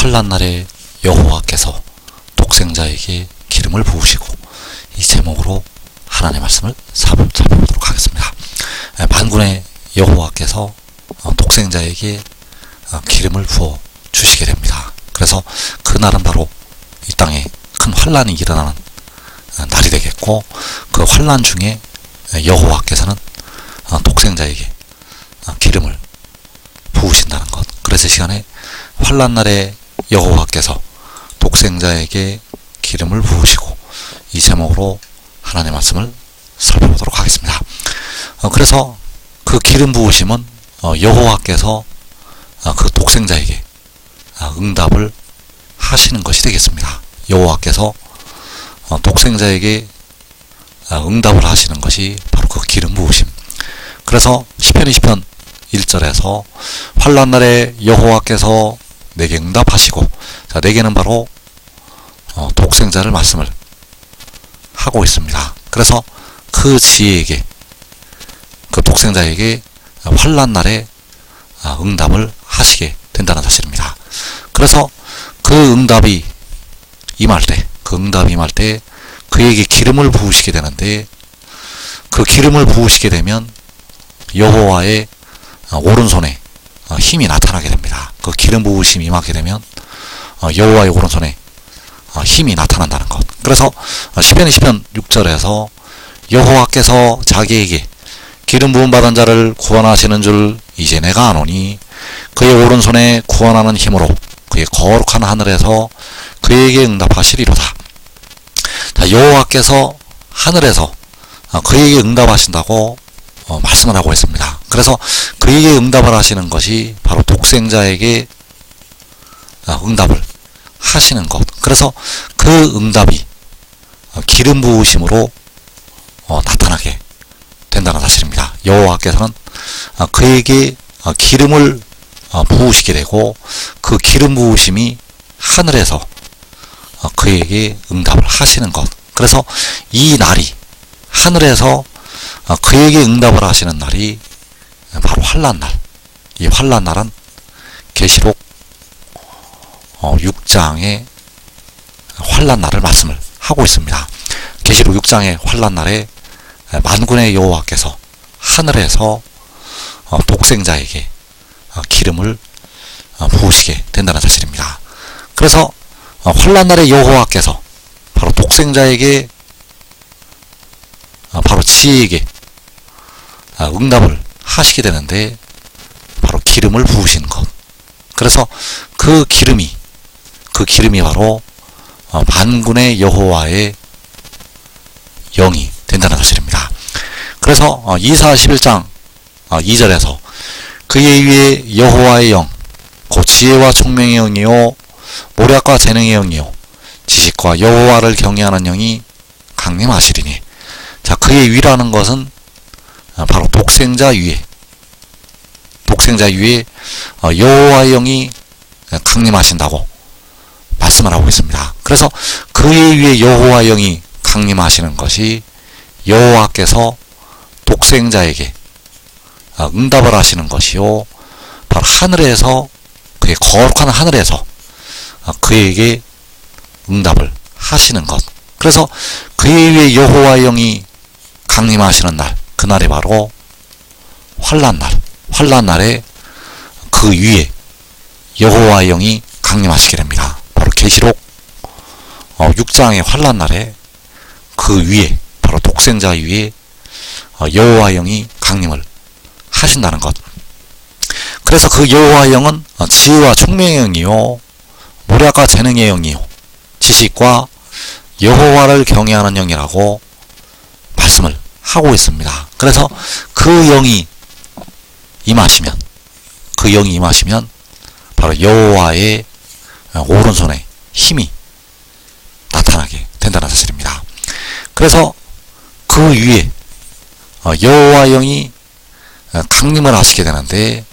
환난 날에 여호와께서 독생자에게 기름을 부으시고, 이 제목으로 하나님의 말씀을 살펴보도록 하겠습니다. 만군의 여호와께서 독생자에게 기름을 부어 주시게 됩니다. 그래서 그날은 바로 이 땅에 큰 환난이 일어나는 날이 되겠고, 그 환난 중에 여호와께서는 독생자에게 기름을 부으신다는 것. 그래서 이 시간에 환난 날에 여호와께서 독생자에게 기름을 부으시고, 이 제목으로 하나님의 말씀을 살펴보도록 하겠습니다. 그래서 그 기름 부으심은 여호와께서 그 독생자에게 응답을 하시는 것이 되겠습니다. 여호와께서 독생자에게 응답을 하시는 것이 바로 그 기름 부으심. 그래서 시편 20편 1절에서 환난 날에 여호와께서 내게 응답하시고, 자, 내게는 바로 독생자를 말씀을 하고 있습니다. 그래서 그 지혜에게, 그 독생자에게 환난 날에 응답을 하시게 된다는 사실입니다. 그래서 그 응답이 임할 때 그에게 기름을 부으시게 되는데, 그 기름을 부으시게 되면 여호와의 오른손에 힘이 나타나게 됩니다. 그 기름 부으심이 임하게 되면 여호와의 오른손에 힘이 나타난다는 것. 그래서 시편 20편 6절에서 여호와께서 자기에게 기름 부음 받은 자를 구원하시는 줄 이제 내가 아노니, 그의 오른손에 구원하는 힘으로 그의 거룩한 하늘에서 그에게 응답하시리로다. 자, 여호와께서 하늘에서 그에게 응답하신다고 말씀을 하고 있습니다. 그래서 그에게 응답을 하시는 것이 바로 독생자에게 응답을 하시는 것. 그래서 그 응답이 기름 부으심으로 나타나게 된다는 사실입니다. 여호와께서는 그에게 기름을 부으시게 되고, 그 기름 부으심이 하늘에서 그에게 응답을 하시는 것. 그래서 이 날이, 하늘에서 그에게 응답을 하시는 날이 바로 환난 날. 이 환난 날은 계시록 6장의 환난 날을 말씀을 하고 있습니다. 계시록 6장의 환난 날에 만군의 여호와께서 하늘에서 독생자에게 기름을 부으시게 된다는 사실입니다. 그래서 환난 날에 여호와께서 바로 독생자에게, 바로 지혜에게 응답을 하시게 되는데, 바로 기름을 부으신 것. 그래서 그 기름이 바로 만군의 여호와의 영이 된다는 사실입니다. 그래서 이사 11장 2절에서 그의 위에 여호와의 영, 곧 지혜와 총명의 영이요 모략과 재능의 영이요 지식과 여호와를 경외하는 영이 강림하시리니. 자, 그의 위라는 것은 바로 독생자 위에 여호와의 영이 강림하신다고 말씀을 하고 있습니다. 그래서 그의 위에 여호와의 영이 강림하시는 것이 여호와께서 독생자에게 응답을 하시는 것이요, 바로 하늘에서, 그의 거룩한 하늘에서 그에게 응답을 하시는 것. 그래서 그의 위에 여호와의 영이 강림하시는 날, 그날이 바로 환난 날. 환난 날에 그 위에 여호와의 영이 강림하시게 됩니다. 바로 계시록 6장의 환난 날에 그 위에, 바로 독생자 위에 여호와의 영이 강림을 하신다는 것. 그래서 그 여호와의 영은 지혜와 총명의 영이요 모략과 재능의 영이요 지식과 여호와를 경외하는 영이라고 말씀을 하고 있습니다. 그래서 그 영이 임하시면 바로 여호와의 오른손에 힘이 나타나게 된다는 사실입니다. 그래서 그 위에 여호와의 영이 강림을 하시게 되는데,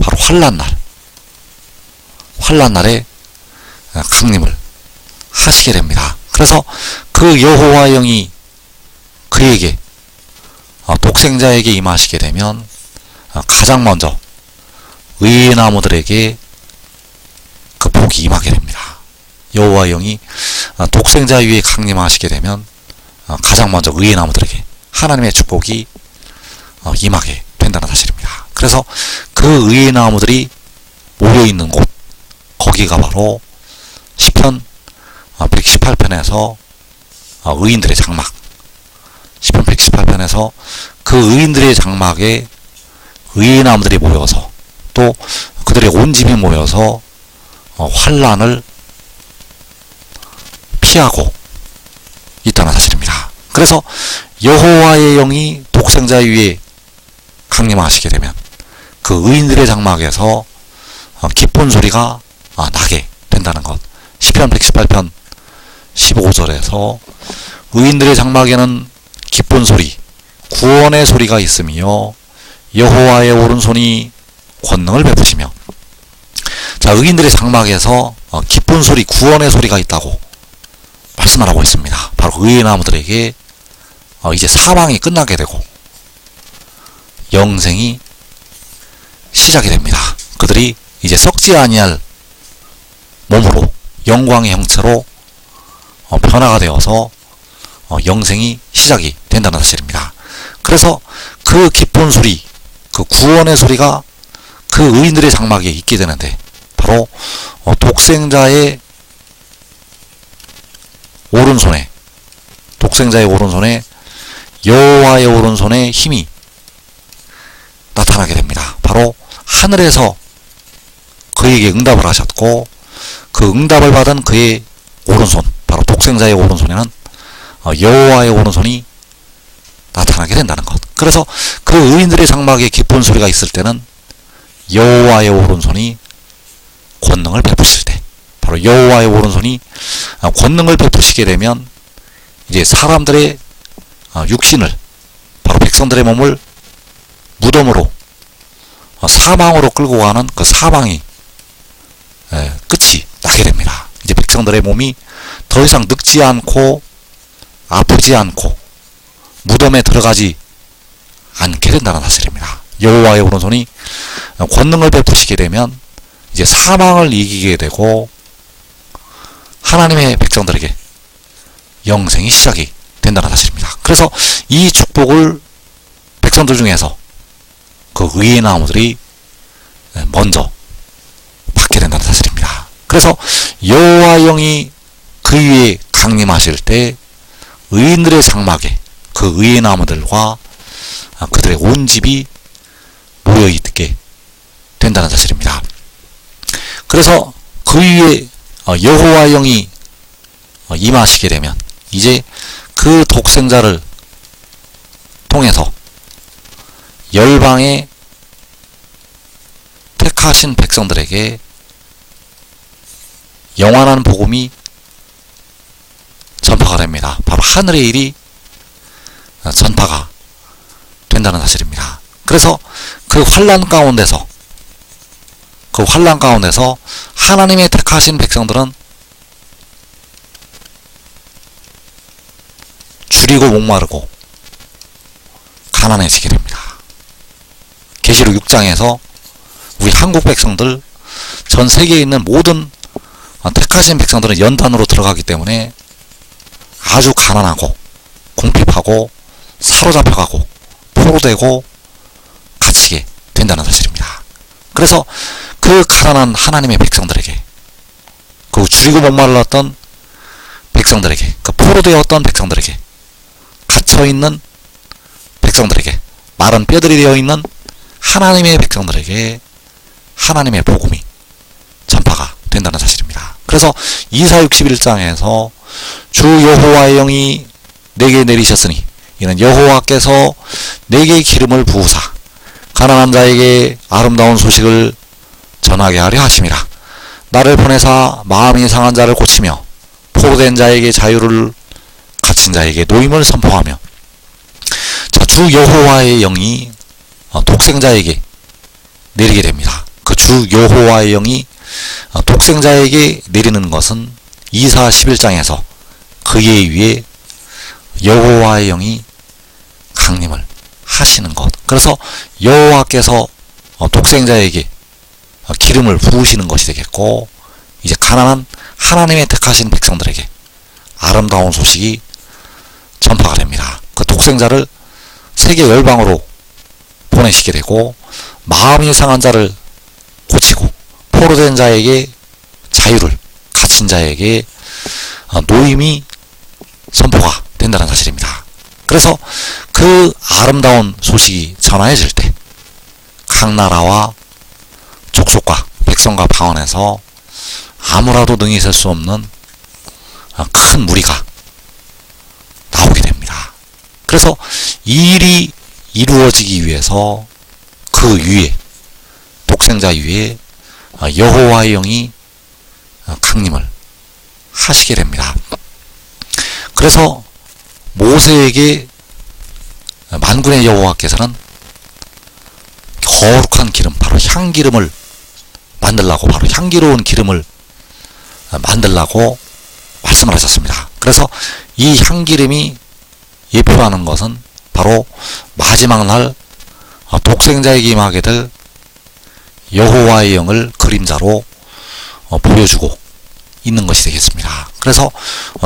바로 환난 날에 강림을 하시게 됩니다. 그래서 그 여호와의 영이 그에게, 독생자에게 임하시게 되면 가장 먼저 의인나무들에게 그 복이 축복이 임하게 됩니다. 여호와의 영이 독생자 위에 강림하시게 되면 가장 먼저 의의 나무들에게 하나님의 축복이 임하게 된다는 사실입니다. 그래서 그 의의 나무들이 모여있는 곳, 거기가 바로 시편 118편에서 의인들의 장막, 시편 118편에서 그 의인들의 장막에 의의 나무들이 모여서 또 그들의 온 집이 모여서 환난을 피하고 있다는 사실입니다. 그래서 여호와의 영이 독생자 위에 강림하시게 되면 그 의인들의 장막에서 기쁜 소리가 나게 된다는 것. 시편 118편 15절에서 의인들의 장막에는 기쁜 소리, 구원의 소리가 있으며 여호와의 오른손이 권능을 베푸시며. 자, 의인들의 장막에서 기쁜 소리, 구원의 소리가 있다고 말씀을 하고 있습니다. 바로 의의 나무들에게 이제 사망이 끝나게 되고 영생이 시작이 됩니다. 그들이 이제 썩지 아니할 몸으로 영광의 형체로 변화가 되어서 영생이 시작이 된다는 사실입니다. 그래서 그 기쁜 소리, 그 구원의 소리가 그 의인들의 장막에 있게 되는데 바로 독생자의 오른손에 여호와의 오른손에 힘이 나타나게 됩니다. 바로 하늘에서 그에게 응답을 하셨고 그 응답을 받은 그의 오른손, 바로 독생자의 오른손에는 여호와의 오른손이 나타나게 된다는 것. 그래서 그 의인들의 장막에 기쁜 소리가 있을 때는 여호와의 오른손이 권능을 베푸실 때, 바로 여호와의 오른손이 권능을 베푸시게 되면 이제 사람들의 육신을, 바로 백성들의 몸을 무덤으로, 사망으로 끌고 가는 그 사망이 끝이 나게 됩니다. 이제 백성들의 몸이 더 이상 늙지 않고 아프지 않고 무덤에 들어가지 않게 된다는 사실입니다. 여호와의 오른손이 권능을 베푸시게 되면 이제 사망을 이기게 되고 하나님의 백성들에게 영생이 시작이 된다는 사실입니다. 그래서 이 축복을 백성들 중에서 그 의의 나무들이 먼저 받게 된다는 사실입니다. 그래서 여호와의 영이 그 위에 강림하실 때 의인들의 장막에 그 의의 나무들과 그들의 온 집이 모여있게 된다는 사실입니다. 그래서 그 위에 여호와의 영이 임하시게 되면 이제 그 독생자를 통해서 열방의 택하신 백성들에게 영원한 복음이 전파가 됩니다. 바로 하늘의 일이 전파가 된다는 사실입니다. 그래서 그 환난 가운데서 하나님의 택하신 백성들은 줄이고 목마르고 가난해지게 됩니다. 계시록 6장에서 우리 한국 백성들, 전 세계에 있는 모든 택하신 백성들은 연단으로 들어가기 때문에 아주 가난하고 궁핍하고 사로잡혀가고 포로되고 갇히게 된다는 사실입니다. 그래서 그 가난한 하나님의 백성들에게, 그 줄이고 목말랐던 백성들에게, 그 포로되었던 백성들에게, 갇혀있는 백성들에게, 마른 뼈들이 되어있는 하나님의 백성들에게 하나님의 복음이 전파가 된다는 사실입니다. 그래서 이사 61장에서 주 여호와의 영이 내게 내리셨으니 이는 여호와께서 내게 기름을 부으사 가난한 자에게 아름다운 소식을 전하게 하려 하심이라. 나를 보내사 마음이 상한 자를 고치며 포로된 자에게 자유를, 갇힌 자에게 노임을 선포하며. 자, 주 여호와의 영이 독생자에게 내리게 됩니다. 그 주 여호와의 영이 독생자에게 내리는 것은 이사 11장에서 그의 위에 여호와의 영이 강림을 하시는 것. 그래서 여호와께서 독생자에게 기름을 부으시는 것이 되겠고, 이제 가난한 하나님의 택하신 백성들에게 아름다운 소식이 전파가 됩니다. 그 독생자를 세계 열방으로 보내시게 되고 마음이 상한 자를 고치고 포로된 자에게 자유를, 갇힌 자에게 노임이 선포가 된다는 사실입니다. 그래서 그 아름다운 소식이 전하여질 때 각 나라와 족속과 백성과 방언에서 아무라도 능히 셀 수 없는 큰 무리가 나오게 됩니다. 그래서 이 일이 이루어지기 위해서 그 위에, 독생자 위에 여호와의 영이 강림을 하시게 됩니다. 그래서 모세에게 만군의 여호와께서는 거룩한 기름, 바로 향기름을 만들라고, 바로 향기로운 기름을 만들라고 말씀을 하셨습니다. 그래서 이 향기름이 예표하는 것은 바로 마지막 날 독생자에게 임하게 될 여호와의 영을 그림자로 보여주고 있는 것이 되겠습니다. 그래서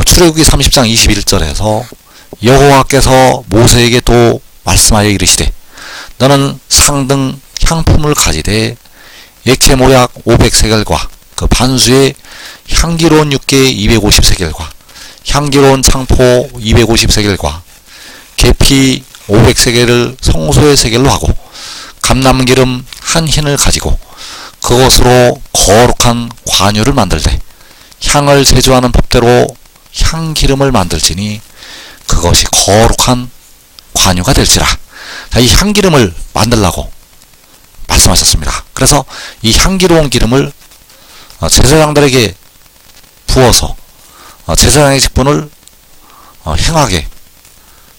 출애굽기 30장 21절에서 여호와께서 모세에게 또 말씀하여 이르시되 너는 상등 향품을 가지되 액체 모략 500세겔과 그 반수의 향기로운 육개 250세겔과 향기로운 창포 250세겔과 계피 500세겔을 성소의 세겔로 하고 감람기름 한 흰을 가지고 그것으로 거룩한 관유를 만들되 향을 제조하는 법대로 향기름을 만들지니 그것이 거룩한 관유가 될지라. 자, 이 향기름을 만들라고 말씀하셨습니다. 그래서 이 향기로운 기름을 제사장들에게 부어서 제사장의 직분을 행하게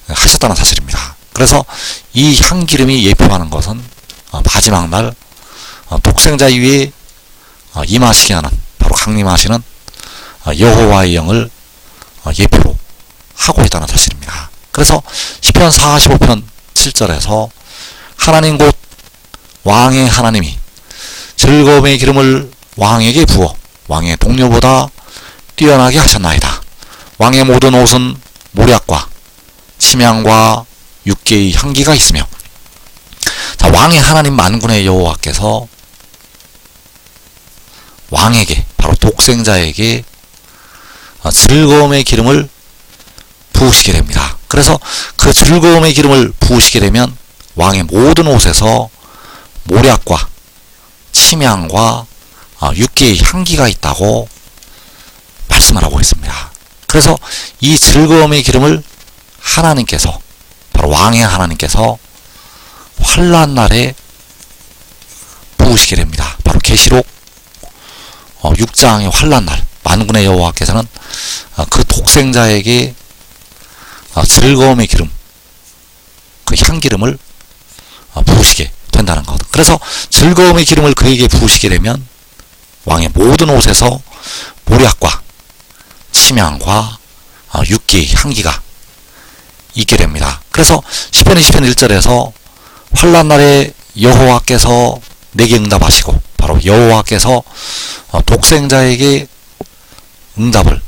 하셨다는 사실입니다. 그래서 이 향기름이 예표하는 것은 마지막 날 독생자 위에 임하시게 하는, 바로 강림하시는 여호와의 영을 예표로 하고 있다는 사실입니다. 그래서 시편 45편 7절에서 하나님 곧 왕의 하나님이 즐거움의 기름을 왕에게 부어 왕의 동료보다 뛰어나게 하셨나이다. 왕의 모든 옷은 모략과 침향과 육개의 향기가 있으며. 자, 왕의 하나님 만군의 여호와께서 왕에게, 바로 독생자에게 즐거움의 기름을 부으시게 됩니다. 그래서 그 즐거움의 기름을 부으시게 되면 왕의 모든 옷에서 모략과 침향과 육개의 향기가 있다고 말씀을 하고 있습니다. 그래서 이 즐거움의 기름을 하나님께서, 바로 왕의 하나님께서 환난 날에 부으시게 됩니다. 바로 계시록 6장의 환난 날, 만군의 여호와께서는 그 독생자에게 즐거움의 기름, 그 향기름을 부으시게 된다는 것. 그래서 즐거움의 기름을 그에게 부으시게 되면 왕의 모든 옷에서 모략과 침향과 육개의 향기가 있게 됩니다. 그래서 시편 20편 1절에서 환난 날에 여호와께서 내게 응답하시고, 바로 여호와께서 독생자에게 응답을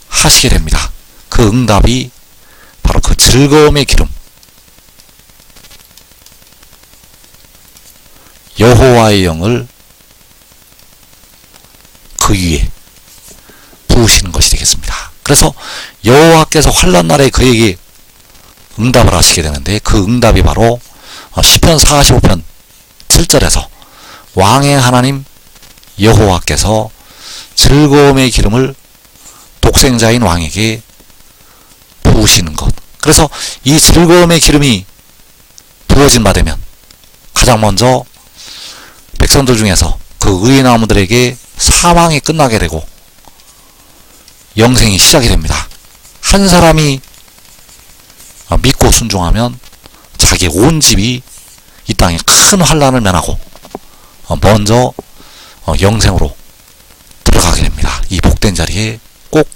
하시게 됩니다. 그 응답이 바로 그 즐거움의 기름, 여호와의 영을 그 위에 부으시는 것이 되겠습니다. 그래서 여호와께서 환난 날에 그에게 응답을 하시게 되는데, 그 응답이 바로 시편 45편 7절에서 왕의 하나님 여호와께서 즐거움의 기름을 독생자인 왕에게 부으시는 것. 그래서 이 즐거움의 기름이 부어진 바 되면 가장 먼저 백성들 중에서 그 의인나무들에게 사망이 끝나게 되고 영생이 시작이 됩니다. 한 사람이 믿고 순종하면 자기 온 집이 이 땅에 큰 환난을 면하고 먼저 영생으로 들어가게 됩니다. 이 복된 자리에 꼭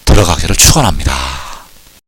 들어가기를 축원합니다.